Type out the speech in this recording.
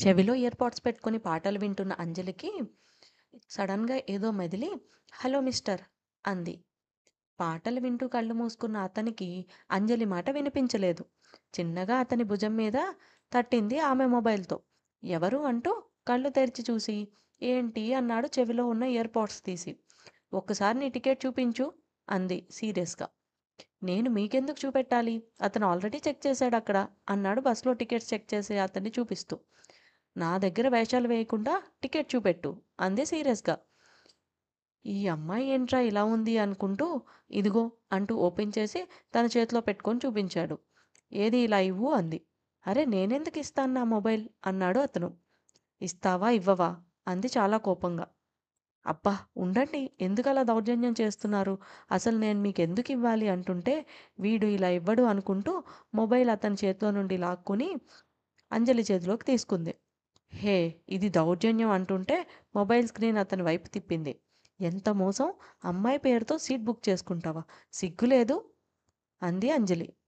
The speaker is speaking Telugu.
చెవిలో ఇయర్ పాడ్స్ పెట్టుకొని పాటలు వింటున్న అంజలికి సడన్గా ఏదో మెదిలి హలో మిస్టర్ అంది. పాటలు వింటూ కళ్ళు మూసుకున్న అతనికి అంజలి మాట వినిపించలేదు. చిన్నగా అతని భుజం మీద తట్టింది ఆమె మొబైల్తో. ఎవరు అంటూ కళ్ళు తెరిచి చూసి ఏంటి అన్నాడు చెవిలో ఉన్న ఇయర్ పాడ్స్ తీసి. ఒక్కసారి నీ టికెట్ చూపించు అంది సీరియస్గా. నేను మీకెందుకు చూపెట్టాలి, అతను ఆల్రెడీ చెక్ చేశాడు అక్కడ అన్నాడు బస్సులో టికెట్స్ చెక్ చేసే అతన్ని చూపిస్తూ. నా దగ్గర వేషాలు వేయకుండా టికెట్ చూపెట్టు అంది సీరియస్గా. ఈ అమ్మాయి ఏంట్రా ఇలా ఉంది అనుకుంటూ ఇదిగో అంటూ ఓపెన్ చేసి తన చేతిలో పెట్టుకొని చూపించాడు. ఏది ఇలా ఇవ్వు అంది. అరే నేనెందుకు ఇస్తాను నా మొబైల్ అన్నాడు అతను. ఇస్తావా ఇవ్వవా అంది చాలా కోపంగా. అబ్బా ఉండండి, ఎందుకలా దౌర్జన్యం చేస్తున్నారు, అసలు నేను మీకెందుకు ఇవ్వాలి అంటుంటే వీడు ఇలా ఇవ్వడు అనుకుంటూ మొబైల్ అతని చేతిలో నుండి లాక్కుని అంజలి చేతిలోకి తీసుకుంది. హే ఇది దౌర్జన్యం అంటుంటే మొబైల్ స్క్రీన్ అతని వైపు తిప్పింది. ఎంత మోసం, అమ్మాయి పేరుతో సీట్ బుక్ చేసుకుంటావా, సిగ్గులేదు అంది అంజలి.